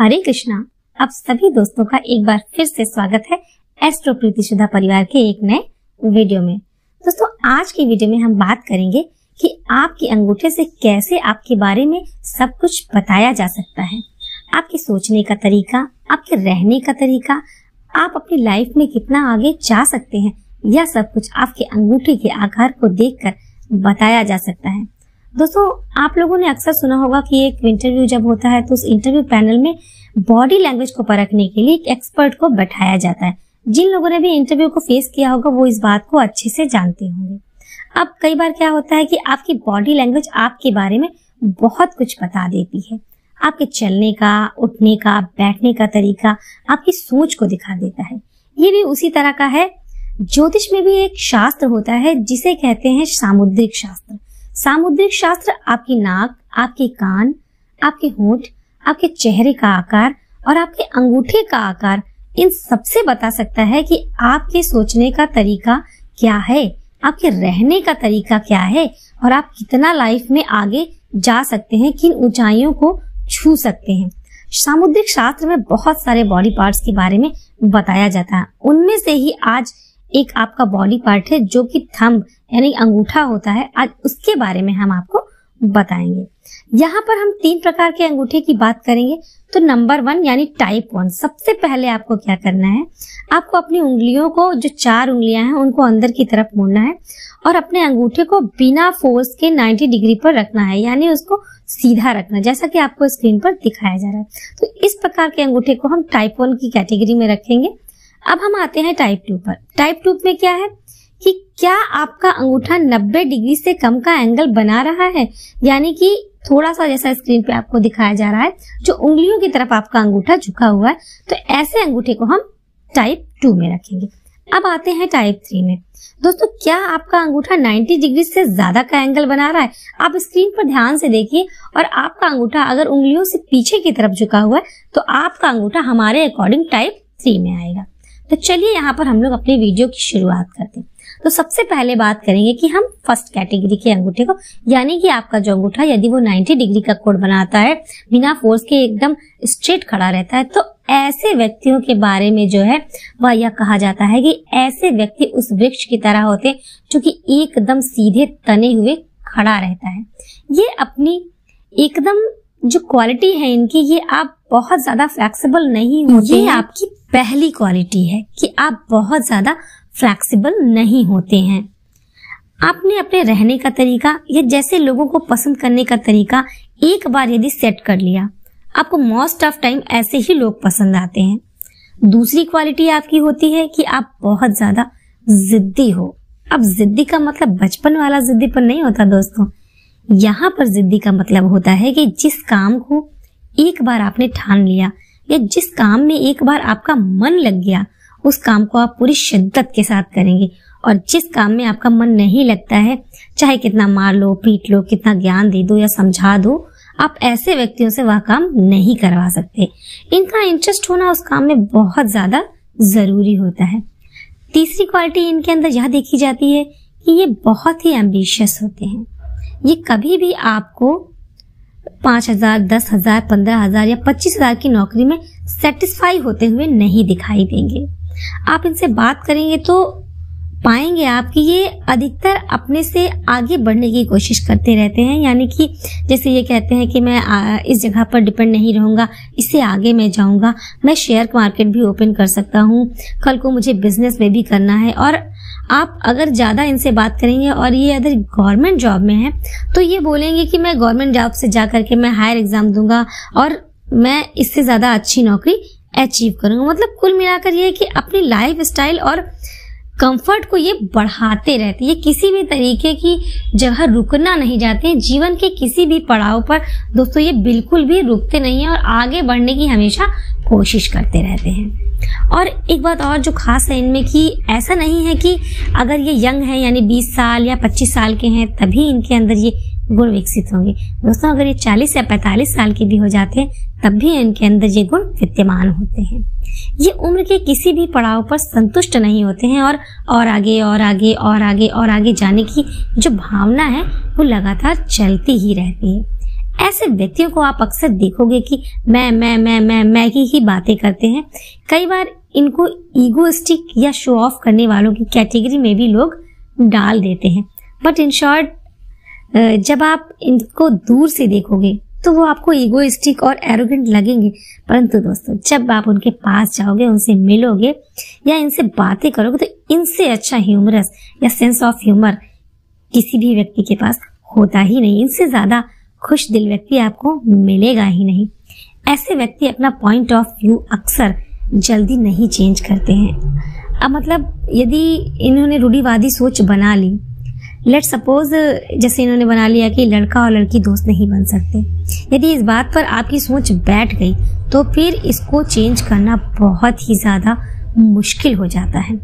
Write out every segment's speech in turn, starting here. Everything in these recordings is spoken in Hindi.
हरे कृष्णा। आप सभी दोस्तों का एक बार फिर से स्वागत है एस्ट्रो प्रीति सुधा परिवार के एक नए वीडियो में। दोस्तों, आज की वीडियो में हम बात करेंगे कि आपके अंगूठे से कैसे आपके बारे में सब कुछ बताया जा सकता है। आपके सोचने का तरीका, आपके रहने का तरीका, आप अपनी लाइफ में कितना आगे जा सकते हैं, यह सब कुछ आपके अंगूठे के आकार को देखकर बताया जा सकता है। दोस्तों, आप लोगों ने अक्सर सुना होगा कि एक इंटरव्यू जब होता है तो उस इंटरव्यू पैनल में बॉडी लैंग्वेज को परखने के लिए एक एक्सपर्ट को बैठाया जाता है। जिन लोगों ने भी इंटरव्यू को फेस किया होगा वो इस बात को अच्छे से जानते होंगे। अब कई बार क्या होता है कि आपकी बॉडी लैंग्वेज आपके बारे में बहुत कुछ बता देती है। आपके चलने का, उठने का, बैठने का तरीका आपकी सोच को दिखा देता है। ये भी उसी तरह का है। ज्योतिष में भी एक शास्त्र होता है जिसे कहते हैं सामुद्रिक शास्त्र। सामुद्रिक शास्त्र आपकी नाक, आपके कान, आपके होंठ, आपके चेहरे का आकार और आपके अंगूठे का आकार, इन सबसे बता सकता है कि आपके सोचने का तरीका क्या है, आपके रहने का तरीका क्या है और आप कितना लाइफ में आगे जा सकते हैं, किन ऊंचाइयों को छू सकते हैं। सामुद्रिक शास्त्र में बहुत सारे बॉडी पार्ट्स के बारे में बताया जाता है। उनमें से ही आज एक आपका बॉडी पार्ट है जो कि थंब यानी अंगूठा होता है। आज उसके बारे में हम आपको बताएंगे। यहाँ पर हम 3 प्रकार के अंगूठे की बात करेंगे। तो नंबर 1 यानी टाइप 1। सबसे पहले आपको क्या करना है, आपको अपनी उंगलियों को, जो 4 उंगलियां हैं, उनको अंदर की तरफ मोड़ना है और अपने अंगूठे को बिना फोर्स के 90 डिग्री पर रखना है, यानी उसको सीधा रखना, जैसा कि आपको स्क्रीन पर दिखाया जा रहा है। तो इस प्रकार के अंगूठे को हम टाइप 1 की कैटेगरी में रखेंगे। अब हम आते हैं टाइप 2 पर। टाइप 2 में क्या है कि क्या आपका अंगूठा 90 डिग्री से कम का एंगल बना रहा है, यानी कि थोड़ा सा जैसा स्क्रीन पे आपको दिखाया जा रहा है, जो उंगलियों की तरफ आपका अंगूठा झुका हुआ है, तो ऐसे अंगूठे को हम टाइप 2 में रखेंगे। अब आते हैं टाइप 3 में। दोस्तों, क्या आपका अंगूठा 90 डिग्री से ज्यादा का एंगल बना रहा है? आप स्क्रीन पर ध्यान से देखिए और आपका अंगूठा अगर उंगलियों से पीछे की तरफ झुका हुआ है तो आपका अंगूठा हमारे अकॉर्डिंग टाइप 3 में आएगा। तो चलिए यहाँ पर हम लोग अपनी वीडियो की शुरुआत करते हैं। तो सबसे पहले बात करेंगे कि हम फर्स्ट कैटेगरी के अंगूठे को, यानी कि आपका जो अंगूठा यदि वो 90 डिग्री का कोण बनाता है, बिना फोर्स के एकदम स्ट्रेट खड़ा रहता है, तो ऐसे व्यक्तियों के बारे में जो है वह यह कहा जाता है कि ऐसे व्यक्ति उस वृक्ष की तरह होते हैं जो कि एकदम सीधे तने हुए खड़ा रहता है। ये अपनी एकदम जो क्वालिटी है इनकी, ये आप बहुत ज्यादा फ्लेक्सिबल नहीं होते। ये आपकी पहली क्वालिटी है कि आप बहुत ज्यादा फ्लेक्सिबल नहीं होते हैं। आपने अपने रहने का तरीका या जैसे लोगों को पसंद करने का तरीका एक बार यदि सेट कर लिया, आपको मोस्ट ऑफ टाइम ऐसे ही लोग पसंद आते हैं। दूसरी क्वालिटी आपकी होती है कि आप बहुत ज्यादा जिद्दी हो। अब जिद्दी का मतलब बचपन वाला जिद्दीपन नहीं होता दोस्तों। यहाँ पर जिद्दी का मतलब होता है कि जिस काम को एक बार आपने ठान लिया या जिस काम में एक बार आपका मन लग गया, उस काम को आप पूरी शिद्दत के साथ करेंगे। और जिस काम में आपका मन नहीं लगता है, चाहे कितना मार लो, पीट लो, कितना ज्ञान दे दो या समझा दो, आप ऐसे व्यक्तियों से वह काम नहीं करवा सकते। इनका इंटरेस्ट होना उस काम में बहुत ज्यादा जरूरी होता है। तीसरी क्वालिटी इनके अंदर यह देखी जाती है कि ये बहुत ही एम्बिशियस होते हैं। ये कभी भी आपको 5,000, 10,000, 15,000 या 25,000 की नौकरी में सेटिस्फाई होते हुए नहीं दिखाई देंगे। आप इनसे बात करेंगे तो पाएंगे आप कि ये अधिकतर अपने से आगे बढ़ने की कोशिश करते रहते हैं, यानी कि जैसे ये कहते हैं कि मैं इस जगह पर डिपेंड नहीं रहूंगा, इससे आगे मैं जाऊंगा, मैं शेयर मार्केट भी ओपन कर सकता हूँ, कल को मुझे बिजनेस में भी करना है। और आप अगर ज्यादा इनसे बात करेंगे और ये अगर गवर्नमेंट जॉब में है तो ये बोलेंगे कि मैं गवर्नमेंट जॉब से जा करके मैं हायर एग्जाम दूंगा और मैं इससे ज्यादा अच्छी नौकरी अचीव करूंगा। मतलब कुल मिलाकर ये कि अपनी लाइफ स्टाइल और कंफर्ट को ये बढ़ाते रहते हैं। ये किसी भी तरीके की जगह रुकना नहीं चाहते हैं। जीवन के किसी भी पड़ाव पर दोस्तों ये बिल्कुल भी रुकते नहीं है और आगे बढ़ने की हमेशा कोशिश करते रहते हैं। और एक बात और जो खास है इनमें कि ऐसा नहीं है कि अगर ये यंग है यानी 20 साल या 25 साल के हैं तभी इनके अंदर ये गुण विकसित होंगे। दोस्तों, अगर ये 40 या 45 साल के भी हो जाते हैं तब भी इनके अंदर ये गुण विद्यमान होते हैं। ये उम्र के किसी भी पड़ाव पर संतुष्ट नहीं होते हैं और आगे और आगे और आगे और आगे जाने की जो भावना है वो लगातार चलती ही रहती है। ऐसे व्यक्तियों को आप अक्सर देखोगे कि मैं ही बातें करते हैं। कई बार इनको ईगोइस्टिक या शो ऑफ करने वालों की कैटेगरी में भी लोग डाल देते हैं। बट इन शॉर्ट, जब आप इनको दूर से देखोगे तो वो आपको ईगोइस्टिक और एरोगेंट लगेंगे, परंतु दोस्तों जब आप उनके पास जाओगे, उनसे मिलोगे या इनसे बातें करोगे तो इनसे अच्छा ह्यूमरस या सेंस ऑफ ह्यूमर किसी भी व्यक्ति के पास होता ही नहीं। इनसे ज्यादा खुश दिल व्यक्ति आपको मिलेगा ही नहीं। ऐसे व्यक्ति अपना पॉइंट ऑफ व्यू अक्सर जल्दी नहीं चेंज करते हैं। अब मतलब यदि इन्होंने रूढ़िवादी सोच बना ली, लेट सपोज जैसे इन्होंने बना लिया कि लड़का और लड़की दोस्त नहीं बन सकते, यदि इस बात पर आपकी सोच बैठ गई तो फिर इसको चेंज करना बहुत ही ज्यादा मुश्किल हो जाता है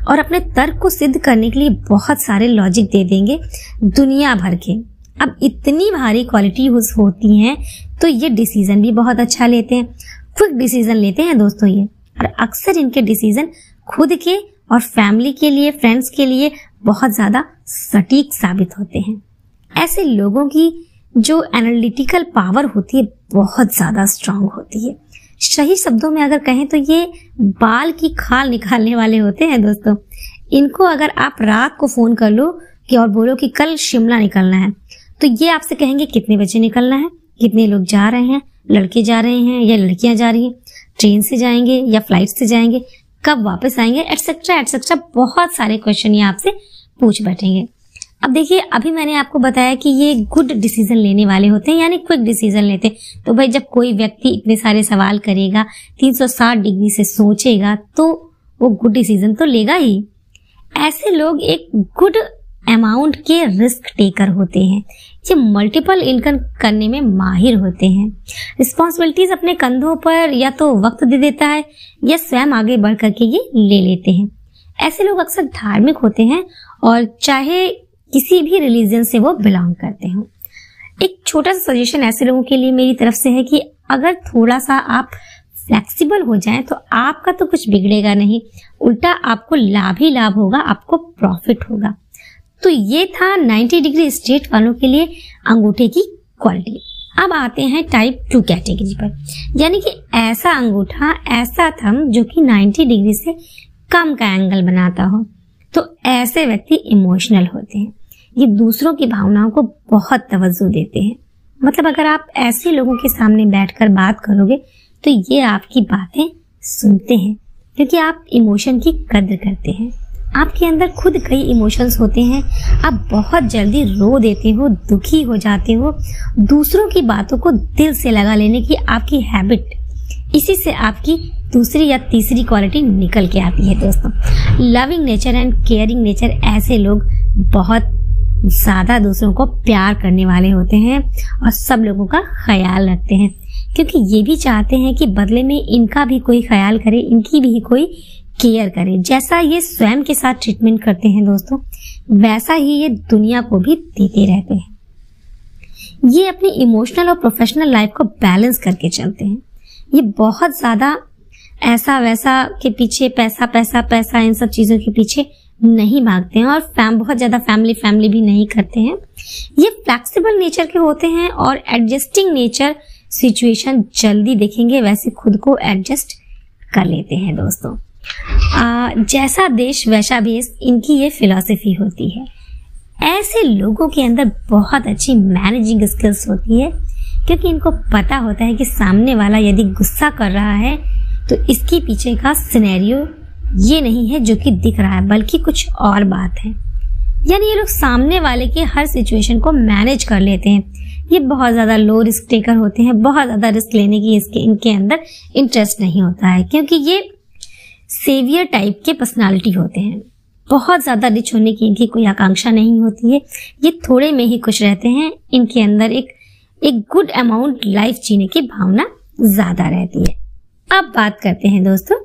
और अपने तर्क को सिद्ध करने के लिए बहुत सारे लॉजिक दे देंगे दुनिया भर के। अब इतनी भारी क्वालिटी होती हैं तो ये डिसीजन भी बहुत अच्छा लेते हैं, क्विक डिसीजन लेते हैं दोस्तों ये, और अक्सर इनके डिसीजन खुद के और फैमिली के लिए, फ्रेंड्स के लिए बहुत ज्यादा सटीक साबित होते हैं। ऐसे लोगों की जो एनालिटिकल पावर होती है बहुत ज्यादा स्ट्रांग होती है। सही शब्दों में अगर कहें तो ये बाल की खाल निकालने वाले होते हैं दोस्तों। इनको अगर आप रात को फोन कर लो कि और बोलो कि कल शिमला निकलना है, तो ये आपसे कहेंगे कितने बजे निकलना है, कितने लोग जा रहे हैं, लड़के जा रहे हैं या लड़कियां जा रही हैं, ट्रेन से जाएंगे या फ्लाइट से जाएंगे, कब वापस आएंगे, एटसेट्रा एटसेट्रा। बहुत सारे क्वेश्चन ये आपसे पूछ बैठेंगे। अब देखिए, अभी मैंने आपको बताया कि ये गुड डिसीजन लेने वाले होते हैं, यानी क्विक डिसीजन लेते हैं। तो भाई जब कोई व्यक्ति इतने सारे सवाल करेगा, 360 डिग्री से सोचेगा, तो वो गुड डिसीजन तो लेगा ही। ऐसे लोग एक गुड अमाउंट के रिस्क टेकर होते हैं। ये मल्टीपल इनकम करने में माहिर होते हैं। रिस्पॉन्सिबिलिटीज अपने कंधों पर या तो वक्त दे देता है या स्वयं आगे बढ़ करके ये ले लेते हैं। ऐसे लोग अक्सर धार्मिक होते हैं और चाहे किसी भी रिलीजन से वो बिलोंग करते हो। एक छोटा सा सजेशन ऐसे लोगों के लिए मेरी तरफ से है कि अगर थोड़ा सा आप फ्लेक्सिबल हो जाएं तो आपका तो कुछ बिगड़ेगा नहीं, उल्टा आपको लाभ ही लाभ होगा, आपको प्रॉफिट होगा। तो ये था 90 डिग्री स्ट्रेट वालों के लिए अंगूठे की क्वालिटी। अब आते हैं टाइप 2 कैटेगरी पर, यानी कि ऐसा अंगूठा, ऐसा थंब जो कि 90 डिग्री से कम का एंगल बनाता हो। तो ऐसे व्यक्ति इमोशनल होते हैं। ये दूसरों की भावनाओं को बहुत तवज्जो देते हैं। मतलब अगर आप ऐसे लोगों के सामने बैठकर बात करोगे तो ये आपकी बातें सुनते हैं, क्योंकि आप इमोशन की कद्र करते हैं। आपके अंदर खुद कई इमोशंस होते हैं। आप बहुत जल्दी रो देते हो, दुखी हो जाते हो। दूसरों की बातों को दिल से लगा लेने की आपकी हैबिट, इसी से आपकी दूसरी या तीसरी क्वालिटी निकल के आती है दोस्तों। Loving nature and caring nature. ऐसे लोग बहुत ज्यादा दूसरों को प्यार करने वाले होते हैं और सब लोगों का ख्याल रखते हैं, क्योंकि ये भी चाहते हैं कि बदले में इनका भी कोई ख्याल करे, इनकी भी कोई केयर करे। जैसा ये स्वयं के साथ ट्रीटमेंट करते हैं दोस्तों, वैसा ही ये दुनिया को भी देते रहते हैं। ये अपनी इमोशनल और प्रोफेशनल लाइफ को बैलेंस करके चलते हैं। ये बहुत ज्यादा ऐसा वैसा के पीछे, पैसा पैसा पैसा, इन सब चीजों के पीछे नहीं भागते हैं और बहुत ज्यादा फैमिली भी नहीं करते हैं। ये फ्लेक्सिबल नेचर के होते हैं और एडजस्टिंग नेचर। सिचुएशन जल्दी देखेंगे वैसे खुद को एडजस्ट कर लेते हैं दोस्तों। जैसा देश वैसा भेष, इनकी ये फिलॉसफी होती है। ऐसे लोगों के अंदर बहुत अच्छी मैनेजिंग स्किल्स होती है, क्योंकि इनको पता होता है कि सामने वाला यदि गुस्सा कर रहा है तो इसके पीछे का सिनेरियो ये नहीं है जो कि दिख रहा है, बल्कि कुछ और बात है। यानी ये लोग सामने वाले के हर सिचुएशन को मैनेज कर लेते हैं। ये बहुत ज्यादा लो रिस्क टेकर होते हैं। बहुत ज्यादा रिस्क लेने की इनके अंदर इंटरेस्ट नहीं होता है, क्योंकि ये सेवियर टाइप के पर्सनालिटी होते हैं। बहुत ज्यादा रिच होने की इनकी कोई आकांक्षा नहीं होती है। ये थोड़े में ही खुश रहते हैं। इनके अंदर एक गुड अमाउंट लाइफ जीने की भावना ज्यादा रहती है। अब बात करते हैं दोस्तों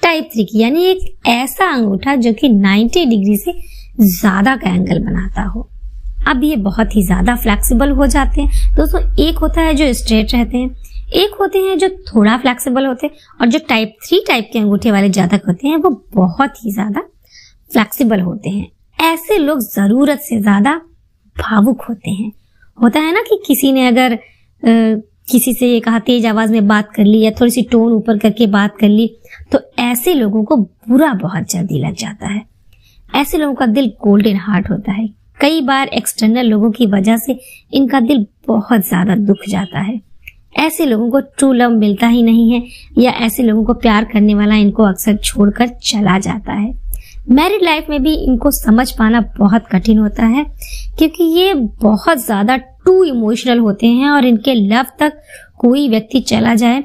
टाइप 3 की, यानी एक ऐसा अंगूठा जो कि 90 डिग्री से ज्यादा का एंगल बनाता हो। अब ये बहुत ही ज्यादा फ्लेक्सिबल हो जाते हैं दोस्तों। एक होता है जो स्ट्रेट रहते हैं, एक होते हैं जो थोड़ा फ्लेक्सिबल होते हैं, और जो टाइप 3 टाइप के अंगूठे वाले जातक होते हैं वो बहुत ही ज्यादा फ्लेक्सिबल होते हैं। ऐसे लोग जरूरत से ज्यादा भावुक होते हैं। होता है ना कि किसी ने अगर किसी से ये कहा, तेज आवाज में बात कर ली या थोड़ी सी टोन ऊपर करके बात कर ली, तो ऐसे लोगों को बुरा बहुत जल्दी लग जाता है। ऐसे लोगों का दिल गोल्डन हार्ट होता है। कई बार एक्सटर्नल लोगों की वजह से इनका दिल बहुत ज्यादा दुख जाता है। ऐसे लोगों को ट्रू लव मिलता ही नहीं है, या ऐसे लोगों को प्यार करने वाला इनको अक्सर छोड़कर चला जाता है। मैरिड लाइफ में भी इनको समझ पाना बहुत कठिन होता है, क्योंकि ये बहुत ज्यादा टू इमोशनल होते हैं और इनके लव तक कोई व्यक्ति चला जाए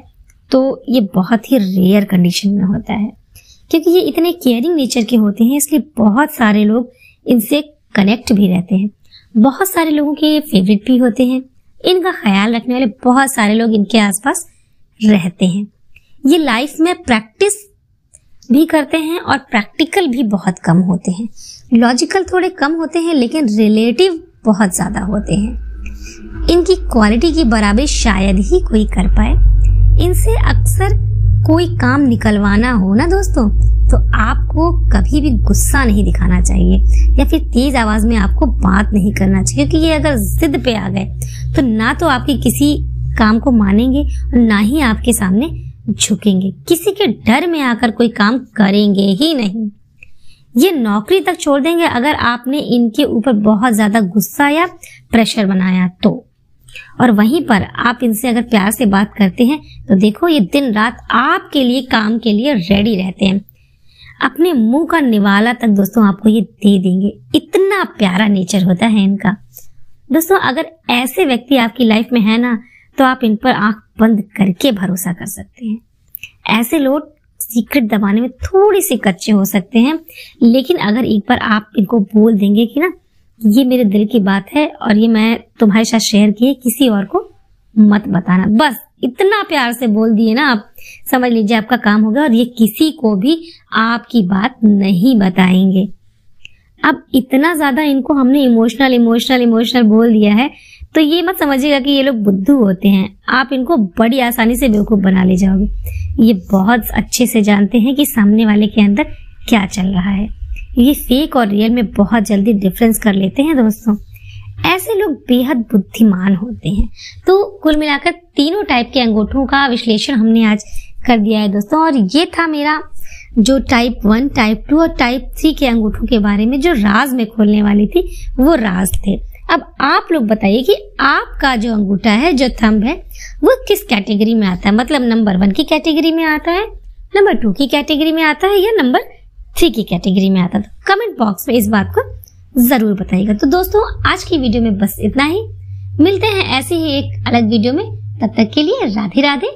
तो ये बहुत ही रेयर कंडीशन में होता है। क्योंकि ये इतने केयरिंग नेचर के होते हैं, इसलिए बहुत सारे लोग इनसे कनेक्ट भी रहते हैं। बहुत सारे लोगों के ये फेवरेट भी होते हैं। इनका ख्याल रखने वाले बहुत सारे लोग इनके आसपास रहते हैं। ये लाइफ में प्रैक्टिस भी करते हैं और प्रैक्टिकल भी बहुत कम होते हैं। लॉजिकल थोड़े कम होते हैं, लेकिन रिलेटिव बहुत ज्यादा होते हैं। इनकी क्वालिटी की बराबरी शायद ही कोई कर पाए। इनसे अक्सर कोई काम निकलवाना हो ना दोस्तों, तो आपको कभी भी गुस्सा नहीं दिखाना चाहिए या फिर तेज आवाज में आपको बात नहीं करना चाहिए, क्योंकि ये अगर जिद पे आ गए तो ना तो आपके किसी काम को मानेंगे और ना ही आपके सामने झुकेंगे। किसी के डर में आकर कोई काम करेंगे ही नहीं। ये नौकरी तक छोड़ देंगे अगर आपने इनके ऊपर बहुत ज्यादा गुस्सा या प्रेशर बनाया तो। और वहीं पर आप इनसे अगर प्यार से बात करते हैं तो देखो, ये दिन रात आपके लिए काम के लिए रेडी रहते हैं। अपने मुंह का निवाला तक दोस्तों आपको ये दे देंगे। इतना प्यारा नेचर होता है इनका। दोस्तों, अगर ऐसे व्यक्ति आपकी लाइफ में है ना, तो आप इन पर आंख बंद करके भरोसा कर सकते हैं। ऐसे लोग सीक्रेट दबाने में थोड़ी सी कच्चे हो सकते हैं, लेकिन अगर एक बार आप इनको बोल देंगे कि ना, ये मेरे दिल की बात है और ये मैं तुम्हारे साथ शेयर की है, किसी और को मत बताना, बस इतना प्यार से बोल दिए ना आप, समझ लीजिए आपका काम हो गया और ये किसी को भी आपकी बात नहीं बताएंगे। अब इतना ज्यादा इनको हमने इमोशनल इमोशनल इमोशनल बोल दिया है, तो ये मत समझिएगा कि ये लोग बुद्धू होते हैं। आप इनको बड़ी आसानी से बेवकूफ बना ले जाओगे। ये बहुत अच्छे से जानते हैं कि सामने वाले के अंदर क्या चल रहा है। ये फेक और रियल में बहुत जल्दी डिफरेंस कर लेते हैं दोस्तों। ऐसे लोग बेहद बुद्धिमान होते हैं। तो कुल मिलाकर तीनों टाइप के अंगूठों का विश्लेषण हमने आज कर दिया है दोस्तों, और ये था मेरा जो टाइप 1, टाइप 2 और टाइप 3 के अंगूठों के बारे में जो राज में खोलने वाली थी, वो राज थे। अब आप लोग बताइए कि आपका जो अंगूठा है, जो थंब है, वो किस कैटेगरी में आता है। मतलब नंबर 1 की कैटेगरी में आता है, नंबर 2 की कैटेगरी में आता है, या नंबर 3 की कैटेगरी में आता है। तो कमेंट बॉक्स में इस बात को जरूर बताइएगा। तो दोस्तों, आज की वीडियो में बस इतना ही। मिलते हैं ऐसे ही एक अलग वीडियो में। तब तक के लिए राधे राधे।